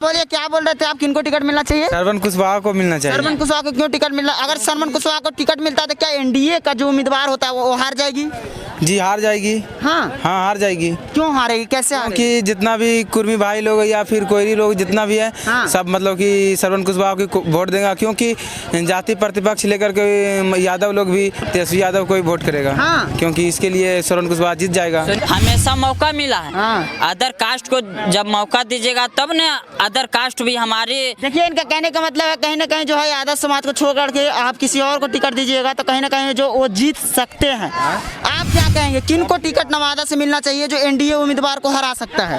बोलिए, क्या बोल रहे थे आप, किनको टिकट मिलना चाहिए? सरवन कुशवाहा को मिलना चाहिए। सरवन कुशवाहा को क्यों टिकट मिलना? अगर सरवन कुशवाहा को टिकट मिलता है तो क्या एनडीए का जो उम्मीदवार होता है वो हार जाएगी? जी हार जाएगी। हाँ हार जाएगी। क्यों हारेगी, कैसे हारेगी? क्योंकि जितना भी कुर्मी भाई लोग या फिर कोयरी लोग जितना भी है सब मतलब कि सरवन कुशवाहा को वोट देगा, क्योंकि जाति प्रतिपक्ष लेकर के यादव लोग भी तेजस्वी यादव को ही वोट करेगा। क्योंकि इसके लिए सरवन कुशवाहा जीत जाएगा। हमेशा मौका मिला है, अदर कास्ट को जब मौका दीजिएगा तब न अदर कास्ट भी हमारे। देखिए, इनका कहने का मतलब है कहीं ना कहीं जो है यादव समाज को छोड़ करके आप किसी और को टिकट दीजिएगा तो कहीं ना कहीं जो वो जीत सकते हैं। आप क्या कहेंगे, किनको टिकट नवादा से मिलना चाहिए जो एनडीए उम्मीदवार को हरा सकता है?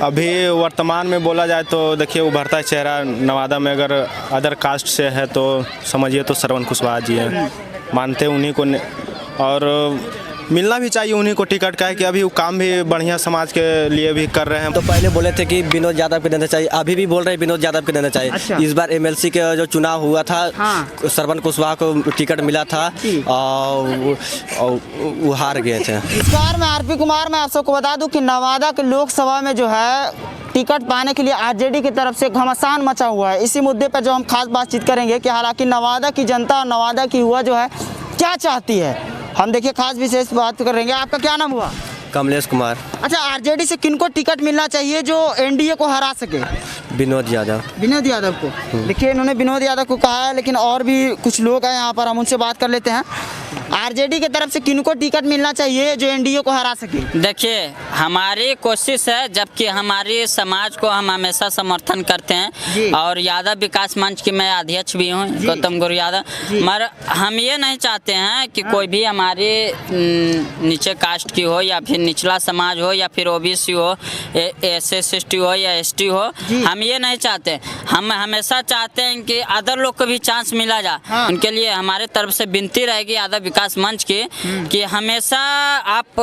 अभी वर्तमान में बोला जाए तो देखिए उभरता चेहरा नवादा में अगर अदर कास्ट से है तो समझिए तो सरवन कुशवाहा जी हैं, मानते हैं उन्हीं को और मिलना भी चाहिए उन्हीं को टिकट का है कि अभी वो काम भी बढ़िया समाज के लिए भी कर रहे हैं। तो पहले बोले थे कि विनोद यादव को देना चाहिए, अभी भी बोल रहे हैं विनोद यादव को देना चाहिए। अच्छा। इस बार एमएलसी के जो चुनाव हुआ था सरवन कुशवाहा को टिकट मिला था और वो हार गए थे। इस बार मैं आरपी कुमार, मैं आप सबको बता दूं कि नवादा के लोकसभा में जो है टिकट पाने के लिए आरजेडी की तरफ से घमासान मचा हुआ है। इसी मुद्दे पर जो हम खास बातचीत करेंगे कि हालांकि नवादा की जनता और नवादा की युवा जो है क्या चाहती है, हम देखिए खास विशेष बात करेंगे। आपका क्या नाम हुआ? कमलेश कुमार। अच्छा, आरजेडी से किनको टिकट मिलना चाहिए जो एनडीए को हरा सके? विनोद यादव। विनोद यादव को। देखिए, इन्होंने विनोद यादव को कहा है, लेकिन और भी कुछ लोग हैं यहाँ पर, हम उनसे बात कर लेते हैं। आरजेडी की तरफ से किनको टिकट मिलना चाहिए जो एनडीए को हरा सके? देखिए, हमारी कोशिश है, जबकि हमारे समाज को हम हमेशा समर्थन करते हैं और यादव विकास मंच की मैं अध्यक्ष भी हूँ, गौतम गुरु यादव, मगर हम ये नहीं चाहते हैं कि कोई भी हमारे नीचे कास्ट की हो या फिर निचला समाज हो या फिर ओबीसी हो, SC/ST हो या ST हो, हम ये नहीं चाहते। हम हमेशा चाहते हैं कि अदर लोग को भी चांस मिला जाए। उनके लिए हमारे तरफ से विनती रहेगी यादव विकास मंच की कि हमेशा आप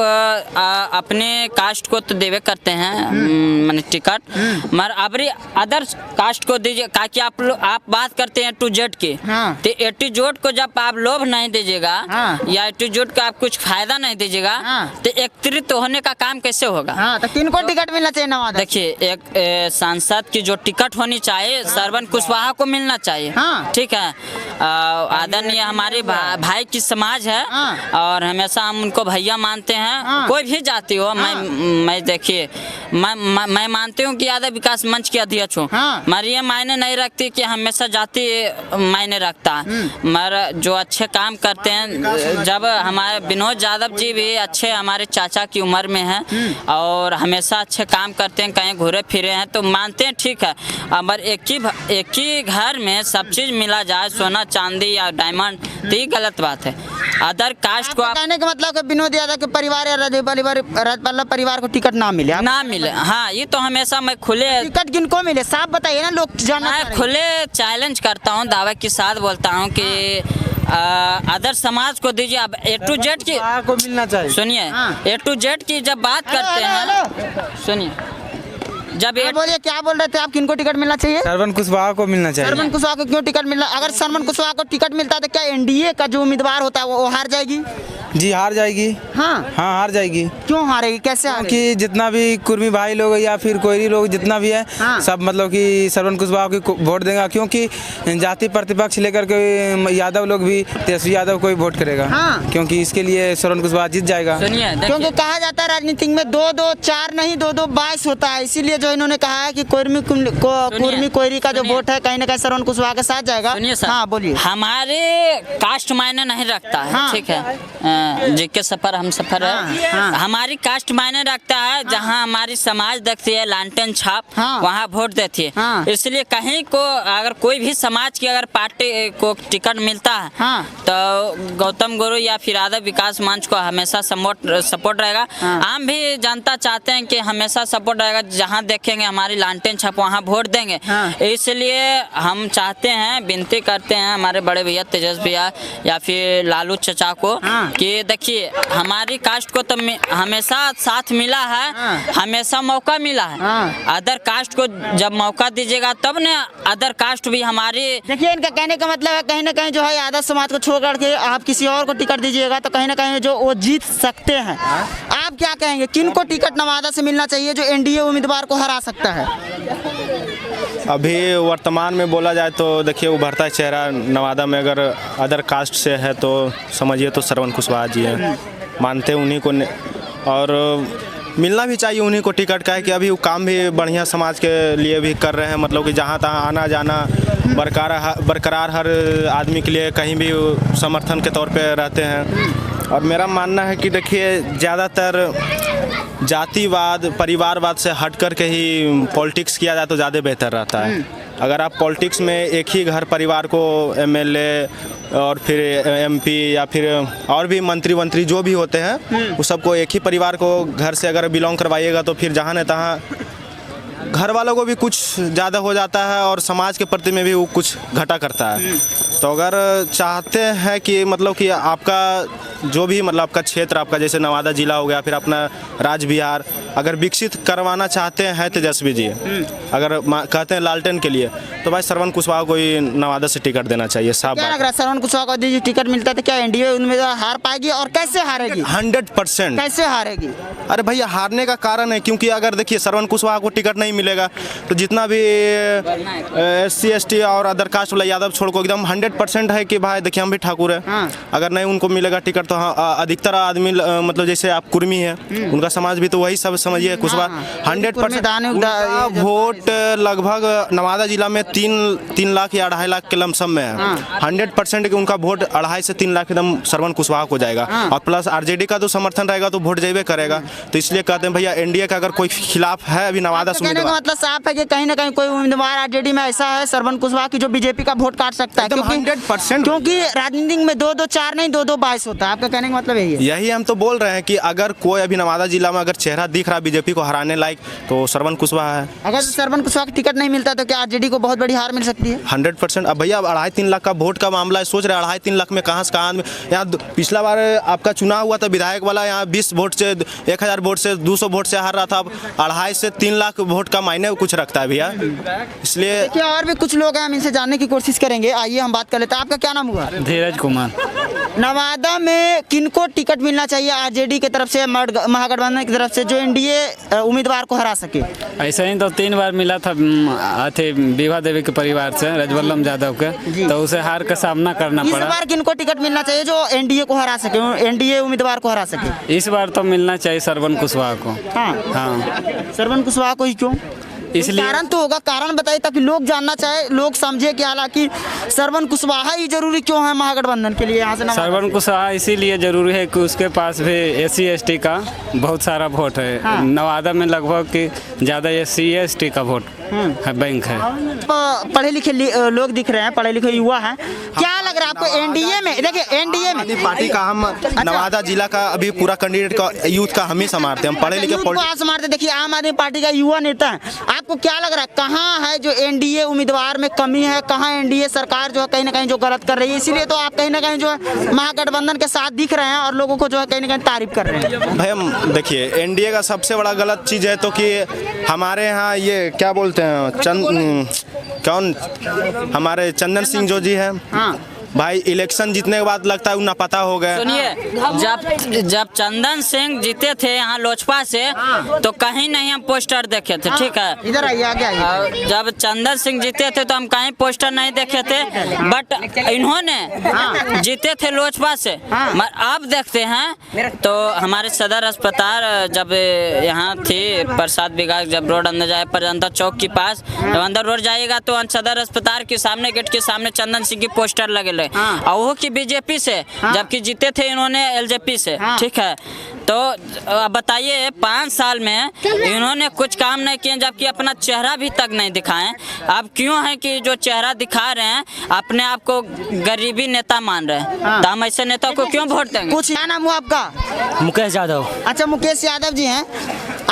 अपने कास्ट को तो देवे करते हैं मैंने टिकट, मगर अबरी अदर कास्ट को दीजिए, ताकि आप बात करते हैं टू जेड की, तो एटीजोड को जब आप लोभ नहीं दीजिएगा या एटीजोड को आप कुछ फायदा नहीं दीजिएगा तो एकत्रित होने का काम कैसे होगा? तो किनको टिकट मिलना चाहिए नवादा? देखिए, एक सांसद की जो टिकट होनी चाहिए सरवन कुशवाहा को मिलना चाहिए। ठीक है, आदरणीय हमारे भाई की समाज है और हमेशा हम उनको भैया मानते हैं। कोई भी जाति हो, मैं देखिए मैं मानती हूँ कि यादव विकास मंच के अध्यक्ष हूँ, मगर ये मायने नहीं रखती कि हमेशा जाति मायने रखता है। मगर जो अच्छे काम करते हैं, जब हमारे विनोद यादव जी भी अच्छे हमारे चाचा की उम्र में हैं और हमेशा अच्छे काम करते हैं, कहीं घूरे फिरे हैं तो मानते हैं ठीक है, मगर एक ही घर में सब चीज़ मिला जाए, सोना चांदी या डायमंड, तो ये गलत बात है। अदर कास्ट को कहने का मतलब कि विनोद यादव के परिवार या रजवल्लभ परिवार को टिकट ना मिले। हाँ, ये तो हमेशा मैं खुले टिकट किनको मिले साफ बताइए ना, लोग जानना। मैं खुले चैलेंज करता हूँ, दावे के साथ बोलता हूँ कि अदर समाज को दीजिए। अब A to Z की को मिलना चाहिए। सुनिए, A to Z की जब बात करते हैं, सुनिए, जब बोलिए, क्या बोल रहे थे आप, किनको टिकट मिलना चाहिए? सरवन कुशवाहा को मिलना चाहिए। सरवन कुशवाहा को क्यों टिकट मिलना? अगर सरवन कुशवाहा को टिकट मिलता है तो क्या एनडीए का जो उम्मीदवार होता है वो हार जाएगी? जी हार जाएगी। हार जाएगी। क्यों हारेगी, कैसे हारेगी? क्योंकि जितना भी कुर्मी भाई लोग या फिर कोयरी लोग जितना भी है सब मतलब कि सरवन कुशवाहा को वोट देगा, क्योंकि जाति प्रतिपक्ष लेकर के यादव लोग भी तेजस्वी यादव को ही वोट करेगा। क्योंकि इसके लिए सरवन कुशवाहा जीत जाएगा। क्योंकि कहा जाता है राजनीति में 2-2 4 नहीं 2-2 22 होता है, इसीलिए जो इन्होंने कहा है कि कुर्मी कोयरी का जो वोट है कहीं ना कहीं सरवन कुशवाहा के साथ जाएगा। हाँ बोलिए। हमारे कास्ट मायने नहीं रखता है, ठीक है, जिसके सफर हम सफर है। हमारी कास्ट मायने रखता है, जहाँ हमारी समाज देखती है लालटेन छाप वहाँ वोट देती है। इसलिए कहीं को अगर कोई भी समाज की अगर पार्टी को टिकट मिलता है तो गौतम गुरु या फिर यादव विकास मंच को हमेशा सपोर्ट रहेगा। आम भी जनता चाहते हैं कि हमेशा सपोर्ट रहेगा, जहाँ देखेंगे हमारी लालटेन छाप वहाँ वोट देंगे। इसलिए हम चाहते हैं, विनती करते हैं हमारे बड़े भैया तेजस भैया या फिर लालू चचा को कि कि देखिए हमारी कास्ट को तो हमेशा साथ मिला है, हमेशा मौका मिला है। अदर कास्ट को जब मौका दीजिएगा तब न अदर कास्ट भी हमारी। देखिए इनका कहने का मतलब है कहीं ना कहीं जो है यादव समाज को छोड़ करके आप किसी और को टिकट दीजिएगा तो कहीं ना कहीं जो वो जीत सकते हैं। आप क्या कहेंगे, किन को टिकट नवादा से मिलना चाहिए जो एनडीए उम्मीदवार को हरा सकता है? अभी वर्तमान में बोला जाए तो देखिए उभरता चेहरा नवादा में अगर अदर कास्ट से है तो समझिए तो श्रवण कुशवाहा जी हैं। मानते उन्हीं को और मिलना भी चाहिए उन्हीं को टिकट का है कि अभी वो काम भी बढ़िया समाज के लिए भी कर रहे हैं। मतलब कि जहाँ तहाँ आना जाना बरकरार हर आदमी के लिए कहीं भी समर्थन के तौर पे रहते हैं। और मेरा मानना है कि देखिए ज़्यादातर जातिवाद परिवारवाद से हट कर के ही पॉलिटिक्स किया जाए तो ज़्यादा बेहतर रहता है। अगर आप पॉलिटिक्स में एक ही घर परिवार को एमएलए और फिर एमपी या फिर और भी मंत्री जो भी होते हैं वो सबको एक ही परिवार को घर से अगर बिलोंग करवाइएगा तो फिर जहाँ न तहाँ घर वालों को भी कुछ ज़्यादा हो जाता है और समाज के प्रति में भी वो कुछ घटा करता है। तो अगर चाहते हैं कि मतलब कि आपका जो भी मतलब आपका क्षेत्र आपका जैसे नवादा जिला हो गया फिर अपना राज्य बिहार अगर विकसित करवाना चाहते हैं तेजस्वी जी, अगर कहते हैं लालटेन के लिए तो भाई श्रवण कुशवाहा को ही नवादा से टिकट देना चाहिए। साहब क्या लग रहा है श्रवण कुशवाहा को यदि टिकट मिलता है तो क्या एनडीए उम्मीदवार हार पाएगी और कैसे हारेगी? 100%। कैसे हारेगी? अरे भैया हारने का कारण है क्योंकि अगर देखिए श्रवण कुशवाहा को टिकट नहीं मिलेगा तो जितना भी SC ST और अदर कास्ट वाला यादव छोड़ को एकदम 100% है कि भाई देखिए हम भी ठाकुर है। अगर नहीं उनको मिलेगा टिकट तो अधिकतर आदमी मतलब जैसे आप कुर्मी है उनका समाज भी तो वही सब समझिए कुशवाहा 100% वोट लगभग नवादा जिला में 3 लाख या 2.5 लाख के लमसम में है। 100% कि उनका वोट 2.5 से 3 लाख एकदम श्रवण कुशवाहा को जाएगा और प्लस आरजेडी का तो समर्थन रहेगा तो वोट जेबे करेगा। तो इसलिए कहते हैं भैया एनडीए का अगर कोई खिलाफ है अभी नवादा से मतलब साफ है कि कहीं ना कहीं कोई उम्मीदवार आरजेडी में ऐसा है श्रवण कुशवाहा की जो बीजेपी का वोट काट सकता है 100%। क्योंकि राजनीति में 2-2 4 नहीं 2-2 22 होता है। आपका कहने का मतलब यही हम तो बोल रहे हैं कि अगर कोई अभी नवादा जिला में अगर चेहरा दिख रहा बीजेपी को हराने लायक तो श्रवण कुशवाहा है। अगर श्रवण कुशवाहा की टिकट नहीं मिलता तो क्या आरजेडी को बहुत बड़ी हार मिल सकती है? 100%। अब भैया 2.5-3 लाख का वोट का मामला है, सोच रहे 2.5-3 लाख में कहाँ से कहाँ यहाँ पिछला बार आपका चुनाव हुआ था विधायक वाला यहाँ 20 वोट से 1000 वोट से 200 वोट से हार रहा था। अब 2.5 से 3 लाख वोट का मायने कुछ रखता है भैया। इसलिए क्या और भी कुछ लोग हैं हम इनसे जानने की कोशिश करेंगे। आइए हम बात कर लेते हैं। आपका क्या नाम हुआ? धीरज कुमार। नवादा में किनको टिकट मिलना चाहिए आरजेडी की तरफ से महागठबंधन की तरफ से जो एनडीए उम्मीदवार को हरा सके? ऐसे ही तो 3 बार मिला था थे विभा देवी के परिवार से रजवल्लभ यादव के तो उसे हार का सामना करना पड़ा। इस बार किनको टिकट मिलना चाहिए जो एनडीए को हरा सके, एनडीए उम्मीदवार को हरा सके? इस बार तो मिलना चाहिए श्रवण कुशवाहा को। हाँ श्रवण कुशवाहा को ही क्यों? इसलिए कारण तो होगा, कारण बताइए ताकि लोग जानना चाहे, लोग समझे कि हालांकि श्रवण कुशवाहा ही जरूरी क्यों है महागठबंधन के लिए? यहाँ से श्रवण कुशवाहा इसीलिए जरूरी है कि उसके पास भी SC ST का बहुत सारा वोट है। नवादा में लगभग कि ज़्यादा SC ST का वोट है, बैंक है। पढ़े लिखे लोग दिख रहे हैं, पढ़े लिखे युवा हैं। क्या लग रहा है आपको एनडीए में? देखिए एनडीए में पार्टी का हम नवादा जिला का अभी पूरा कैंडिडेट का यूथ का हम ही संभालते हैं, हम पढ़े लिखे संभालते। देखिए आम आदमी पार्टी का युवा नेता है, आपको क्या लग रहा है कहाँ है जो एनडीए उम्मीदवार में कमी है, कहाँ एनडीए सरकार जो है कहीं ना कहीं जो गलत कर रही है? इसीलिए तो आप कहीं ना कहीं जो है महागठबंधन के साथ दिख रहे हैं और लोगों को जो है कहीं ना कहीं तारीफ कर रहे हैं। भाई हम देखिए एनडीए का सबसे बड़ा गलत चीज़ है तो कि हमारे यहाँ ये क्या बोलते हैं कौन हमारे चंदन सिंह जो जी है भाई इलेक्शन जीतने के बाद लगता है उन्हें पता हो गया। सुनिए जब चंदन सिंह जीते थे यहाँ लोजपा से तो कहीं नहीं हम पोस्टर देखे थे, ठीक है? इधर आइए, आगे आइए। जब चंदन सिंह जीते थे तो हम कहीं पोस्टर नहीं देखे थे, बट इन्होंने जीते थे लोजपा से। अब देखते हैं तो हमारे सदर अस्पताल जब यहाँ थी प्रसाद विकास जब रोड अंदर जाए पर जनता चौक के पास जब अंदर रोड जाएगा तो सदर अस्पताल के सामने गेट के सामने चंदन सिंह की पोस्टर लगे और वो की बीजेपी से जबकि जीते थे इन्होंने एलजेपी से, ठीक है? तो अब बताइए 5 साल में इन्होंने कुछ काम नहीं किए जबकि अपना चेहरा भी तक नहीं दिखाएं। अब क्यों है कि जो चेहरा दिखा रहे हैं अपने आप को गरीबी नेता मान रहे हैं, तो हम ऐसे नेता को क्यों वोट देंगे? कुछ क्या नाम हुआ आपका? मुकेश यादव। अच्छा मुकेश यादव जी हैं,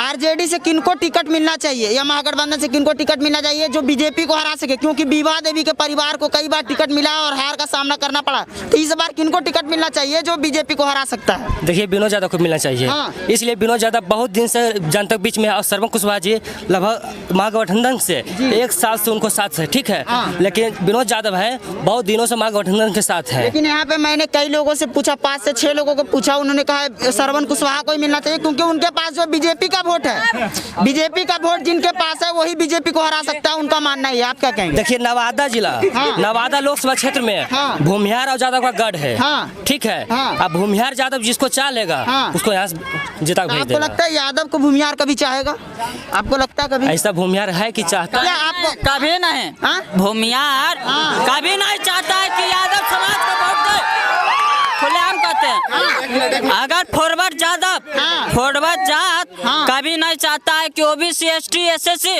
आरजेडी से किनको टिकट मिलना चाहिए या महागठबंधन से किनको टिकट मिलना चाहिए जो बीजेपी को हरा सके, क्योंकि विभा देवी के परिवार को कई बार टिकट मिला और हार का सामना करना पड़ा, तो इस बार किनको टिकट मिलना चाहिए जो बीजेपी को हरा सकता है? देखिए विनोद यादव को मिलना चाहिए। इसलिए विनोद यादव बहुत दिन से जनता के बीच में, और श्रवण कुशवाहा जी लगभग महागठबंधन से 1 साल से उनको साथ है, ठीक है, लेकिन विनोद यादव है बहुत दिनों से महागठबंधन के साथ है। लेकिन यहाँ पे मैंने कई लोगों से पूछा, 5 से 6 लोगों को पूछा, उन्होंने कहा श्रवण कुशवाहा को ही मिलना चाहिए, क्योंकि उनके पास जो बीजेपी का वोट है, बीजेपी का वोट जिनके पास है वही बीजेपी को हरा सकता है, उनका मानना है। आप क्या कहेंगे? देखिए नवादा जिला, नवादा लोकसभा क्षेत्र में भूमिहार और यादव का गढ़ है, ठीक है। अब भूमिहार यादव जिसको चाह लेगा उसको यहाँ से जिता भेज देगा। आपको लगता है यादव को भूमिहार कभी चाहेगा? आपको लगता है कभी ऐसा भूमिहार है कि चाहता है? आपको कभी नहीं, भूमिहार कभी नहीं चाहता है कि यादव समाज को वोट दे, खुलेआम कहते हैं। अगर फॉरवर्ड जात कभी नहीं चाहता है कि ओबीसी एसटी एसएससी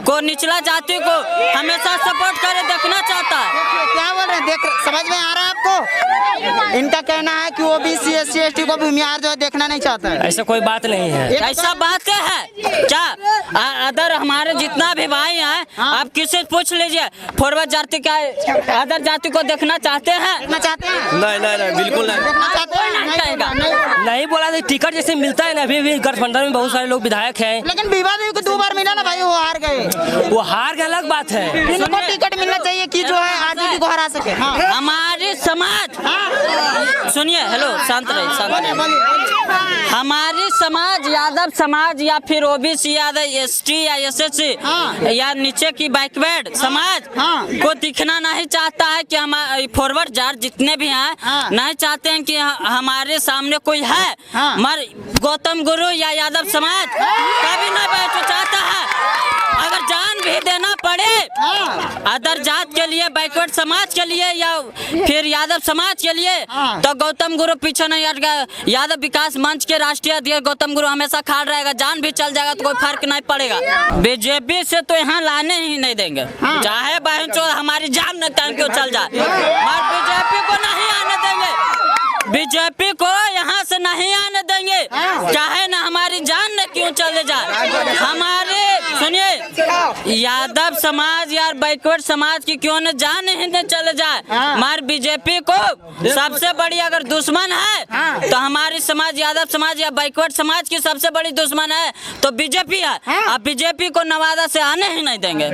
को, निचला जाति को हमेशा सपोर्ट करे, देखना चाहता है। क्या बोल रहे हैं? देख समझ में आ रहा है आपको? इनका कहना है कि ओबीसी एससी एसटी को भूमिहार जो है देखना नहीं चाहता है। ऐसा कोई बात नहीं है। ऐसा बात है क्या? अदर हमारे जितना भी भाई हैं, आप किसी से पूछ लीजिए, फॉरवर्ड जाति का अदर जाति को देखना चाहते हैं? देखना चाहते हैं? नहीं बिल्कुल नहीं। देखना चाहते हैं? नहीं बोला टिकट जैसे मिलता है ना, अभी गठबंधन में बहुत सारे लोग विधायक हैं, लेकिन विभा देवी को 2 बार मिला ना भाई, वो हार गए। वो हार का अलग बात है। इनको टिकट मिलना चाहिए कि जो है आरजेडी को हरा सके। हमारे समाज, सुनिए, हेलो शांत रहिए। हमारी समाज, यादव समाज या फिर ओबीसी यादव एसटी या एसएससी या नीचे की बैकवर्ड समाज को दिखना नहीं चाहता है कि हम फॉरवर्ड जाट जितने भी हैं नहीं चाहते हैं कि हमारे सामने कोई है, मगर गौतम गुरु या यादव समाज कभी नहीं बैठ चाहता है। अगर जान भी देना पड़े अदर जात के लिए, बैकवर्ड समाज के लिए या फिर यादव समाज के लिए, तो गौतम गुरु पीछे नहीं हटेगा। यादव विकास मंच के राष्ट्रीय अध्यक्ष गौतम गुरु हमेशा खड़ा रहेगा। जान भी चल जाएगा तो कोई फर्क नहीं पड़ेगा। बीजेपी से तो यहाँ लाने ही नहीं देंगे, चाहे बहन चो हमारी जान न तन क्यों चल जाए, मगर बीजेपी को नहीं आने देंगे। बीजेपी को यहाँ से नहीं आने देंगे, चाहे ना हमारी जान न क्यों चले जाए। हमारे सुनिए, यादव समाज या बैकवर्ड समाज की क्यों न जान ही न चले जाए, हमारे बीजेपी को सबसे बड़ी अगर दुश्मन है तो हमारी समाज, यादव समाज या बैकवर्ड समाज की सबसे बड़ी दुश्मन है तो बीजेपी है। अब बीजेपी को नवादा से आने ही नहीं देंगे।